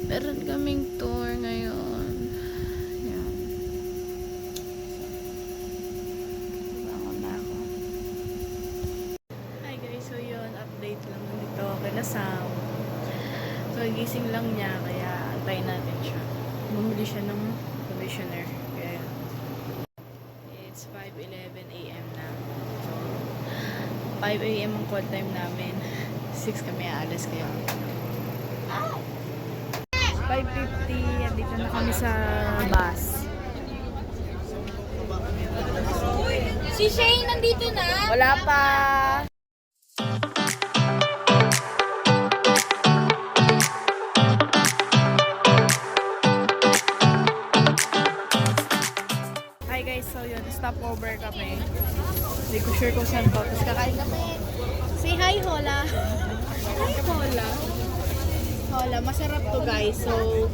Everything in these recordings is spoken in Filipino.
Meron kaming tour ngayon. Yan. Bangon na ako. Hi guys, so yun, update lang dito kay Sam. So gising lang niya, kaya antayin natin siya. Bumili siya ng conditioner. Kaya it's 5:11 AM na. So 5 AM ang call time namin. 6 kami aalis, kaya 5:50, dito na kami sa bus. Si Shane nandito na? Wala pa. Hi guys, so yun, stopover kami. Hindi ko sure kung saan to. Tapos kakain kami. Say hi, Hola. Hi, Hola. Hola, masarap to guys. So,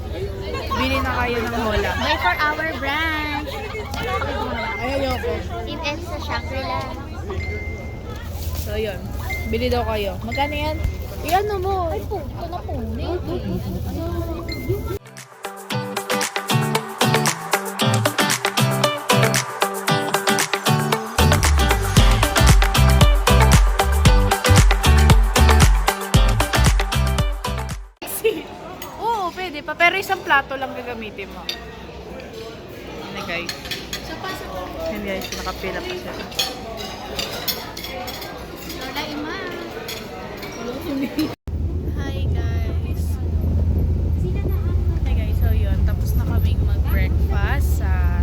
bili na kayo ng Hola. May for our branch. Ayaw ko. In N sa Shangri-La. So, yun. Bili daw kayo. Magkano yan? Iyan mo. Ay po, ito na po. Oo, pwede pa. Pero isang plato lang gagamitin mo. Ano guys? So, pasok po. Hindi guys, nakapila pa siya. Lola Ima. Hi guys. Hi guys, so yun. Tapos na kaming mag-breakfast sa...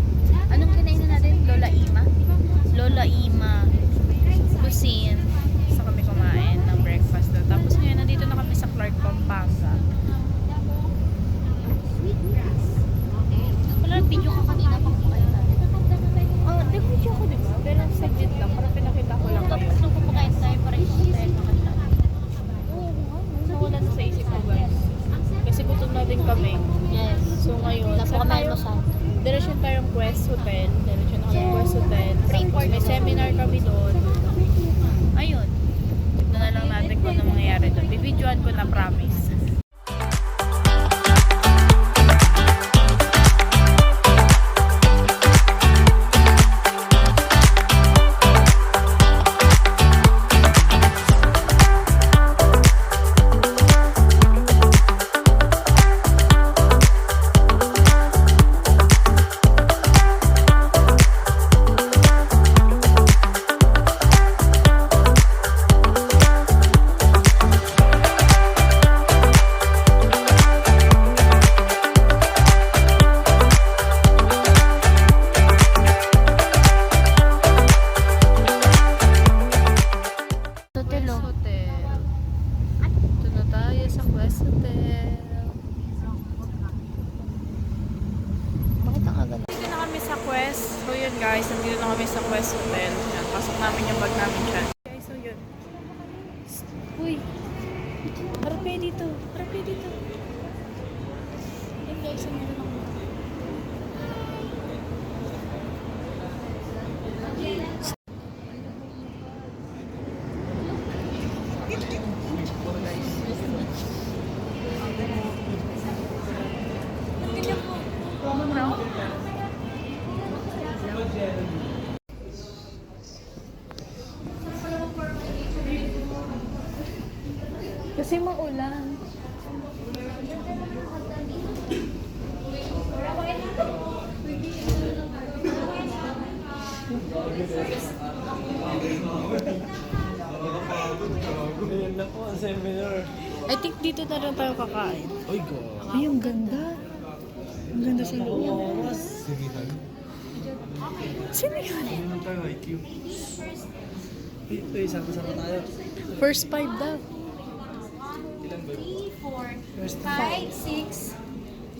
Anong kinain na natin? Lola Ima? Lola Ima Cuisine. Sa kami kumain ng breakfast doon. Tapos ngayon, nandito na kami sa Clark, Pampanga. Wala, video ka kanina pang kumain natin. Nag-video ko diba? Pero saglit lang. Parang pinakita ko lang Tapos kayo. nung kumakain tayo, parang tayo makita. Nawala na sa isip ko guys. Kasi gutom na din kami. Yes. So ngayon, Wala po kami almusal. Diretso tayong Quest Hotel. Diretso na kami Quest Hotel. Free Tapos may seminar kami doon. Ayun. Tignan na lang natin kung ano mangyayari doon. Bibidyoan ko na, promise. Hotel, Quest oh. Hotel. Ito na tayo sa Quest Hotel. Bakit ang agad? Dito na kami sa Quest. So yun guys, nandito na kami sa Quest Hotel. Yan, pasok namin yung bag namin dyan. Guys, so yun. Uy! Harap kayo dito. Harap kayo dito. Yan guys, ang meron ako. Kasi maulan. Ayun na po ang seminar. I think dito na lang tayo kakain. Uy, go. Ay, ang ganda. Ang ganda sa loob. Sino yun? Ano tayo, IQ? Ito, sama-sama tayo. First 5 daw. Ilan ba? 3, 4, 5, 6,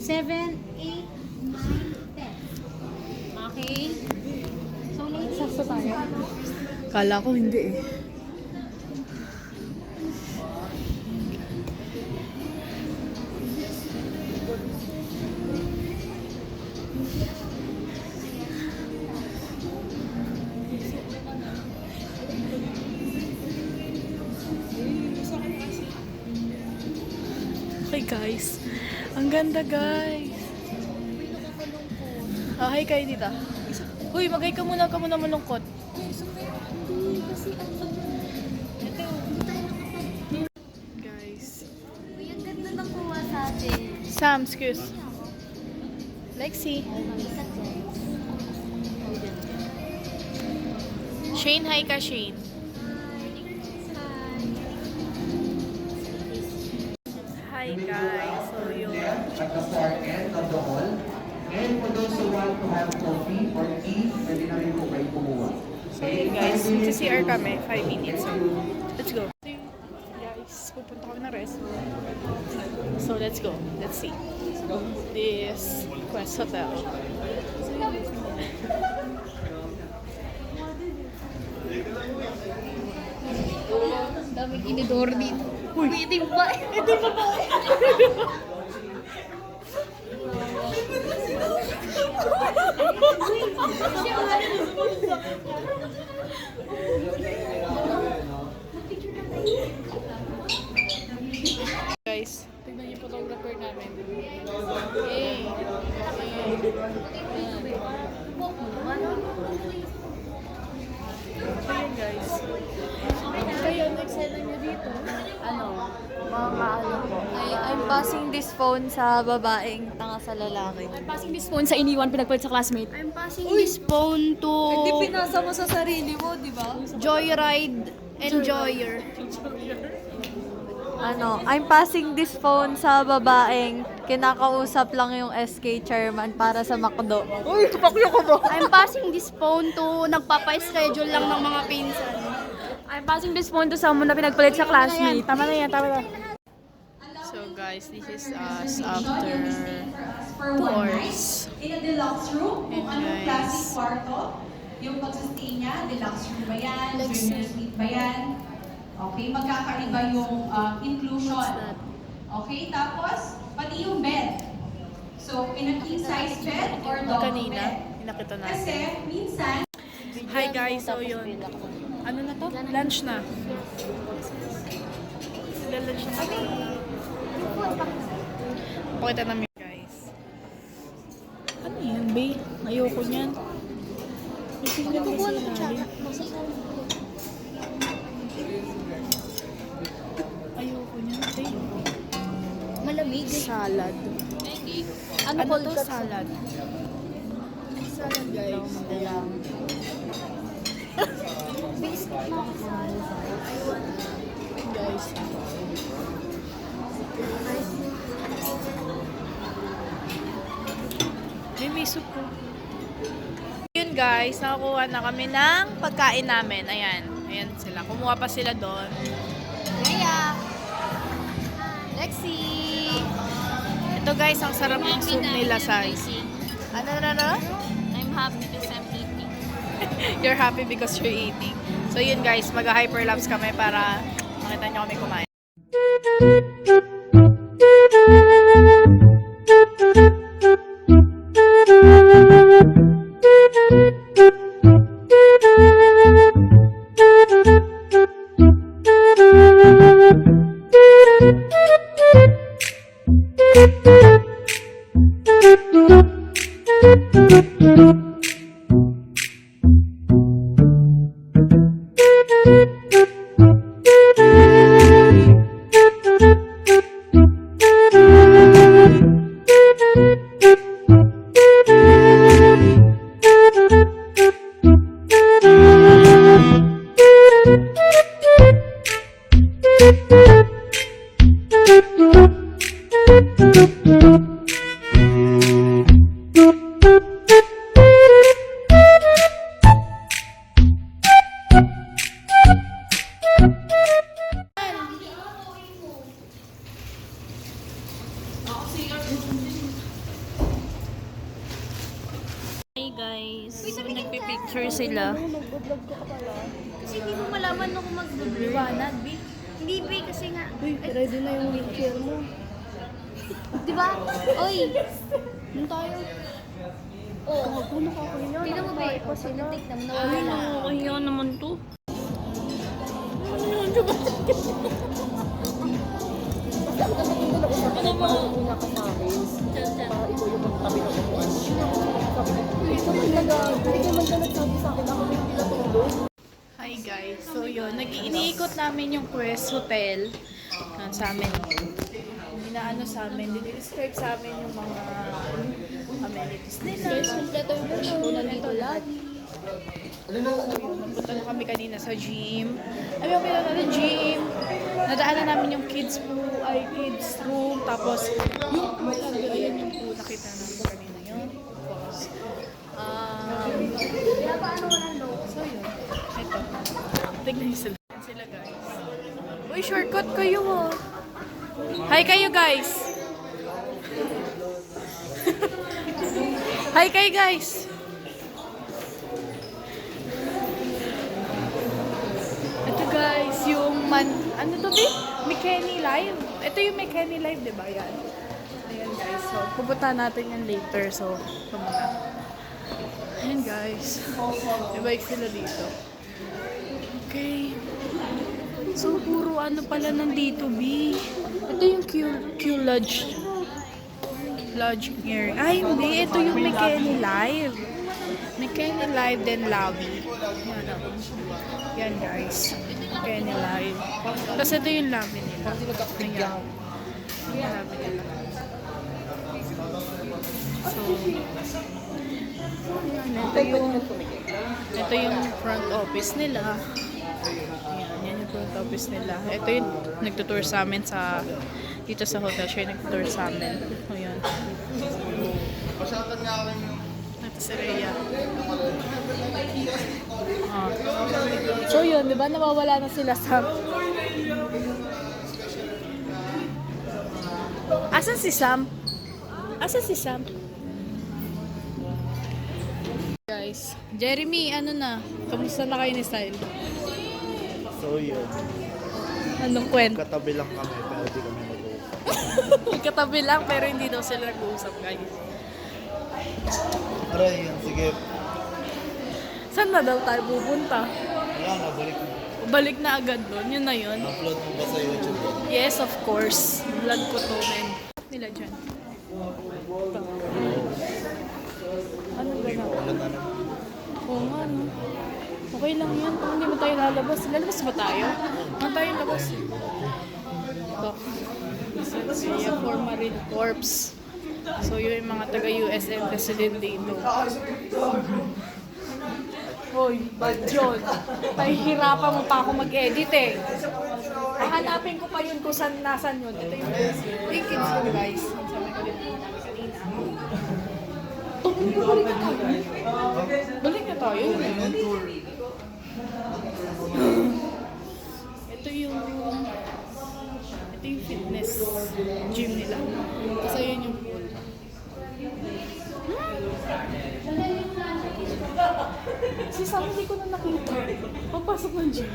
7, 8, 9, 10. Okay? So, ladies, sakto tayo. Kala ko hindi eh. Okay guys. Ang ganda guys. Ah, hi kayo dito. Uy, magay ka muna malungkot. Guys. Uy, ang ganda ng kuha sa atin. Sam, excuse. Lexi. Shane, hi ka Shane. Hi guys. So yun. At the far end of the hall. And for those who want to have coffee or tea, pwede na rin po kayo kumuha. So yun guys, magsa-CR kami. 5 minutes. Let's go. Guys, pupunta kami ng restaurant. So let's go. Let's see. This Quest Hotel. Daming inidor dito. Uy, itim ba? Guys, tignan yung photographer namin. Yay! Ayun guys. Kayo, next na nyo dito. Ano? Mga ano po. I'm passing this phone sa babaeng tanga sa lalaki. I'm passing this phone sa iniwan pinagpalit sa classmate. I'm passing this phone to Hindi pinasa mo sa sarili mo, di ba? Joyride Enjoyer. Ano, I'm passing this phone sa babaeng kinakausap lang yung SK chairman para sa McDo. Uy, kapakyo ko ba? I'm passing this phone to nagpapa-schedule lang ng mga pinsan. I'm passing this phone to someone na pinagpalit sa classmate. Tama na yan, tama na. So guys, this is us after 2 hours. In a deluxe room, kung And anong guys. klaseng kwarto, yung pag-stay niya, deluxe room ba yan, junior suite ba yan, okay, magkakaiba yung inclusion. Okay, tapos, pati yung bed. So, in a king-size bed or double Kanina, bed. pinakita Kasi, natin. minsan, Hi guys, so yun. Ano na to? Lunch na. Lunch na kami. Pakita namin guys. Ano yan, bae? Ayoko niyan. Itignan mo sa ilalim. Ayoko niyan, bae. Malamig. Salad. Ano to? Salad. Salad guys. Guys. May soup ko. Yun guys, nakakuha na kami ng pagkain namin. Ayan. Ayan sila. Kumuha pa sila doon. Kaya. Lexi. Ito guys, ang sarap ng soup nila size. Ano? I'm happy because I'm eating. You're happy because you're eating. So yun guys, mag-hyperlapse kami para makita nyo kami kumain. Hey guys, so nagpipicture sila. Kasi hindi mo malaman ako mag-liwanag, B. Hindi, B, kasi nga. Uy, ready na yung wheelchair mo. Diba? Oy! Doon tayo. Oo. Tingnan mo, B. Tingnan mo, nawawala. Kaya naman to. Hi guys, so yun, iniikot namin yung Quest Hotel sa amin. Inaano sa amin, describe sa amin yung mga amenities nila. Guys, kompleto yung version nandito lagi. Napunta na kami kanina sa gym. Ay, may pinunta natin gym. Nadaanan namin yung kids room. Tapos, yung pool, ayan yung pool. Nakita namin kanina yun. Tapos, so yun. Ito. Tignan niyo sila guys. Uy, shortcut kayo oh. Hi kayo guys. Hi kayo guys. Ito guys, yung ano to be? McKinney Live. Ito yung McKinney Live, di ba? Yan. Ayan guys, so pupunta natin yan later. So, pumunta. Ayan guys. May bike sila dito. Okay. So, puro ano pala nandito, B. Ito yung Q Lodge. Lodging area. Ay, hindi. Ito yung McKinney Live. McKinney Live, then lobby. Yan, yan guys. McKinney Live. Tapos ito yung lobby nila. Ayan. Yung lobby nila. So, ito yung front office nila. Ayan, yan yung front office nila. Ito yung nagtutour sa amin dito sa hotel. Siya yung nagtutour sa amin. O yun. Ito si Rhea. So yun, di ba nawawala na sila sa... Asan si Sam? Asan si Sam? Guys, Jeremy, ano na? Kamusta na kayo ni Style? So yun. Anong kwento? Katabi lang kami pero di kami mag-uusap. Katabi lang pero hindi daw sila nag-uusap guys. Aray, yan. Sige. Saan na daw tayo pupunta? Wala na, balik na. Balik na agad doon, yun na yun. Upload mo ba sa YouTube? Yes, of course. Vlog ko to, men. Nila dyan. Ano ba na? Wala na naman. Oo nga, no? Okay lang yan. Kung hindi mo tayo lalabas. Lalabas ba tayo? Ano tayo labas? Ito. Saya for Marine Corps. So, yun yung mga taga-USM president dito. Hoy, bad yun. Pahihirapan mo pa ako mag-edit eh. Hahanapin ko pa yun kung nasan yun. Ito yung kids ko guys. Sabi ko din kanina. Balik na tayo. Balik na tayo. Ito yung fitness gym nila. Kasi yun yung pool. Si Sam, hindi ko na nakita. Papasok ng gym.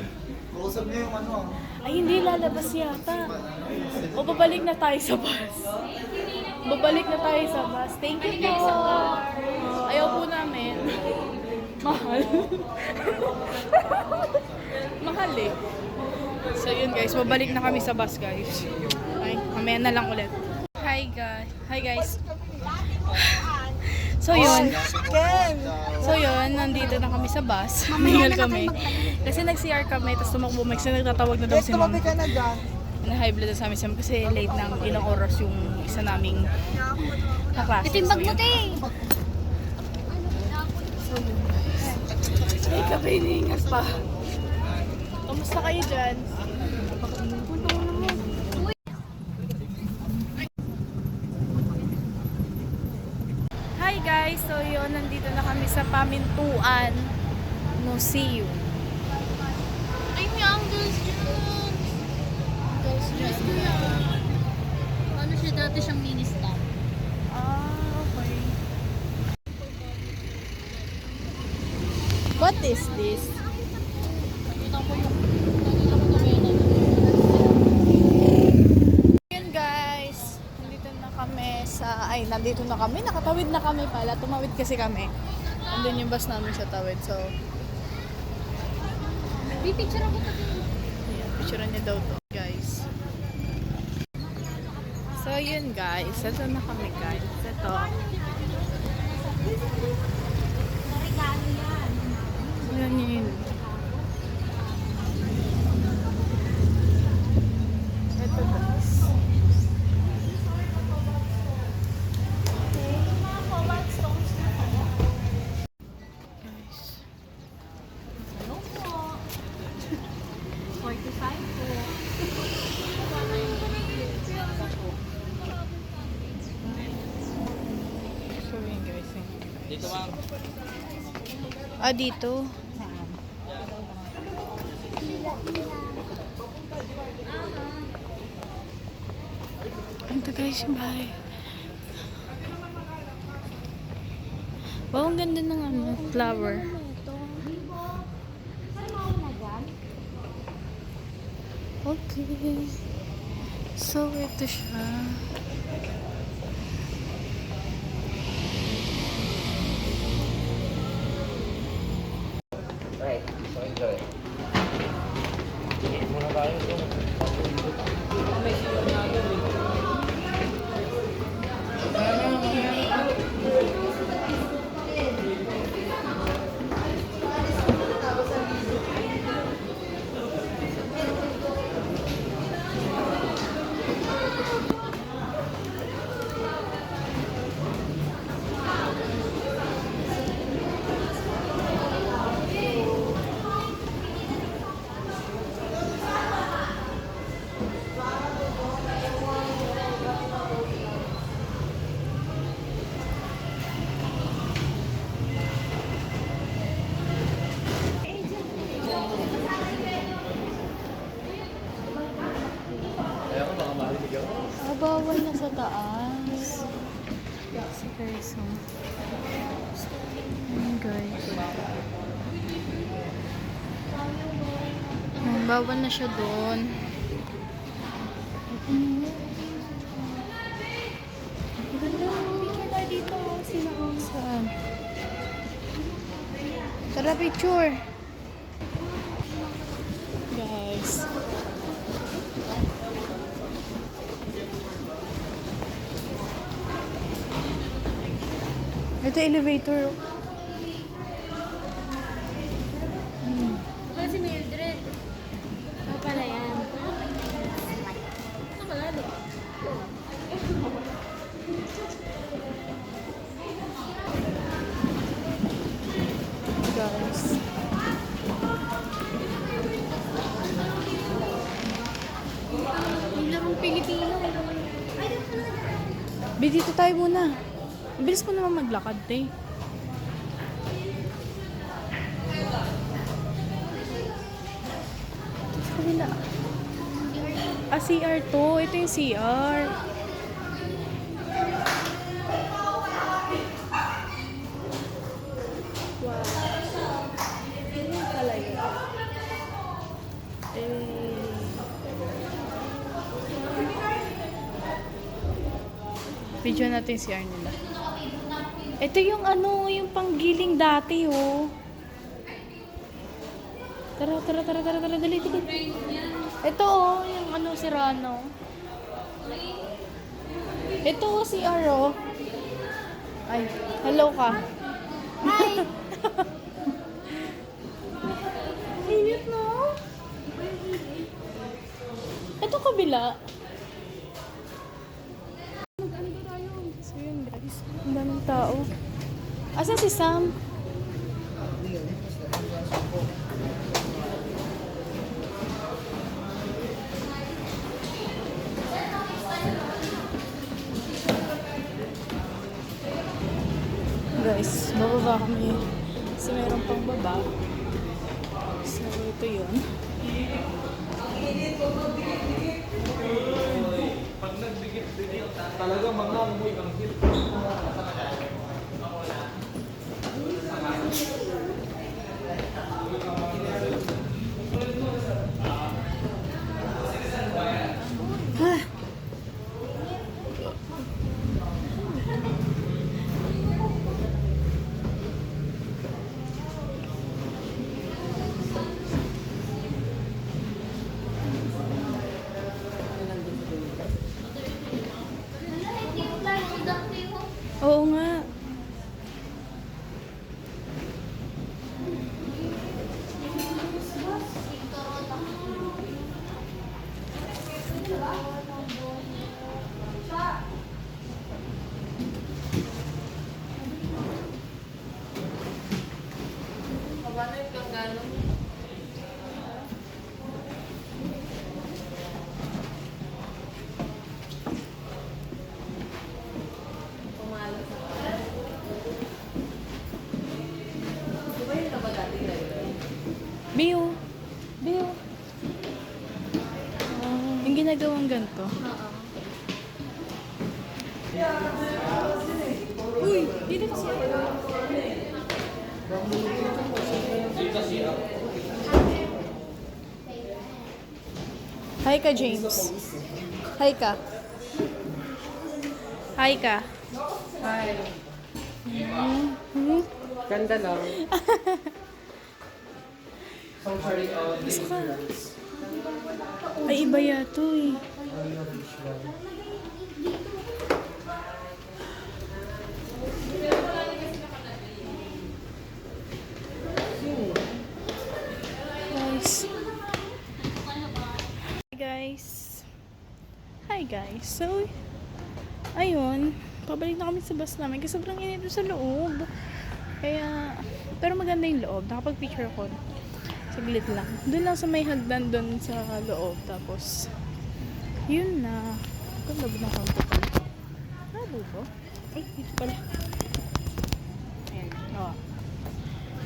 Kausap niya yung ano. Ay, hindi lalabas yata. O babalik na tayo sa bus. Babalik na tayo sa bus. Thank you po. Ayaw po namin. Mahal. Mahal eh. So yun guys, babalik na kami sa bus guys. Ay, mamaya na lang ulit. Hi guys. Hi guys. So yun. So yun, nandito na kami sa bus. Mamingal kami. Kasi nag-CR kami, tapos tumakbo Mike. Kasi nagtatawag na daw si Ma'am. Na-high blood na sa amin kasi late na ilang oras yung isa naming kaklase. Ito yung bag mo, te. Ay, kape, iniingas pa. Kamusta kayo dyan? Hi guys! So yun, nandito na kami sa Pamintuan Museum. Ay, may angles dyan. Angles dyan. Ano siya, dati siyang mini-stop. What is this? Yun guys, nandito na kami, nakatawid na kami pala, tumawid kasi kami. Andun yung bus namin sa tawid, so Picture ako pa. ayan, picturean niya daw to guys. So yun guys, ito na kami guys, ito. Ayan yun. Ito guys. Guys. 45 po. So yun guys. Dito ma'am. Ah, dito. Ito guys yung bahay. Wow, ang ganda ng flower. Okay. So, ito siya. Right, so enjoy. Muna tayo. Ah, bawal na sa taas. So guys, ayan guys. Bawal na siya doon. Picture tayo dito. Sino ang saan? Tara, picture. Guys. Ito elevator. Kasi si Mildred. Ano pala yan? Nakalalo. Guys. Yung larong Pilipino. Dito tayo muna. Bilis ko naman maglakad, te. Sa kabila. Ah, CR to. Ito yung CR. Wow. Ano pala yun? Video natin yung CR nila. Ito yung yung panggiling dati, oh. Tara, dali. Ito, oh, yung si Rano. Ito, oh, si Aro. Ay, hello ka. Hi! Init, no? Ito kabila. So yun, guys. Ang daming tao. Asan si Sam? Guys, bababa kami. Kasi meron pang baba. So, ito yun. Talaga mga amoy ang hit. Oo nga. Biyo. Biyo. Yung ginagawang ganito. Uy, dito kasi Hi ka, James. Hi ka. Hi ka. Hi. Ganda lang. Gusto ka? Ay, iba yato eh. Hi guys. So, ayun. Pabalik na kami sa bus namin kasi sobrang init doon sa loob. Kaya, pero maganda yung loob. Nakapag-picture ko. Saglit lang. Doon lang sa may hagdan doon sa loob. Tapos, yun na. Ganda ba na kang pala? Bubo? Ay, dito pala. Ayan. Oh.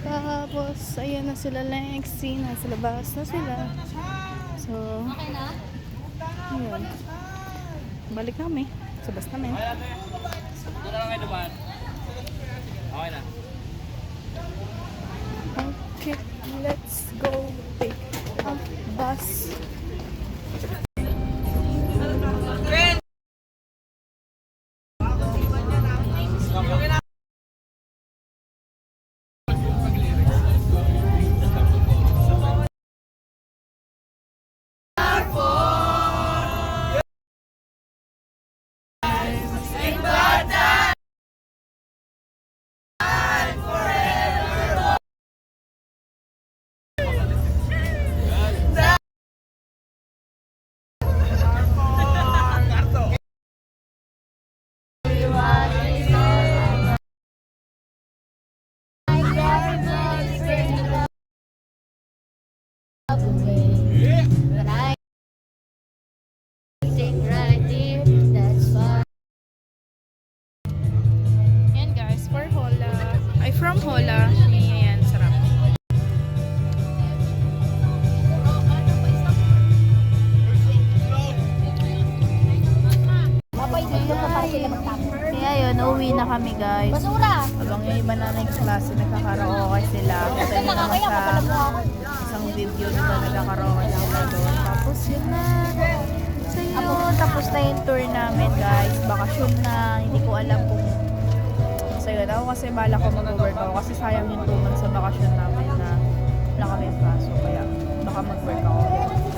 Tapos, ayan na sila Lexi. Nasa labas na sila. So, ayun. Balik kami. Sa bus namin. Doon na lang kayo dumaan. Okay na. Okay, let's go take a bus. Yan guys, for Hola. Ay, from Hola. Ayan, sarap. Kaya yun, uuwi na kami guys. Basura! Habang yung iba namin klase, nagkakaraoke sila. Kasi yun naman sa isang video, diba, nagkakaraoke sila doon. Tapos yun na. So yun, tapos na yung tour namin guys. Bakasyon na, hindi ko alam kung so yun, ako kasi bala ko mag-work ako kasi sayang yung 2 months sa bakasyon namin na wala kami yung kaso. Kaya baka mag-work ako.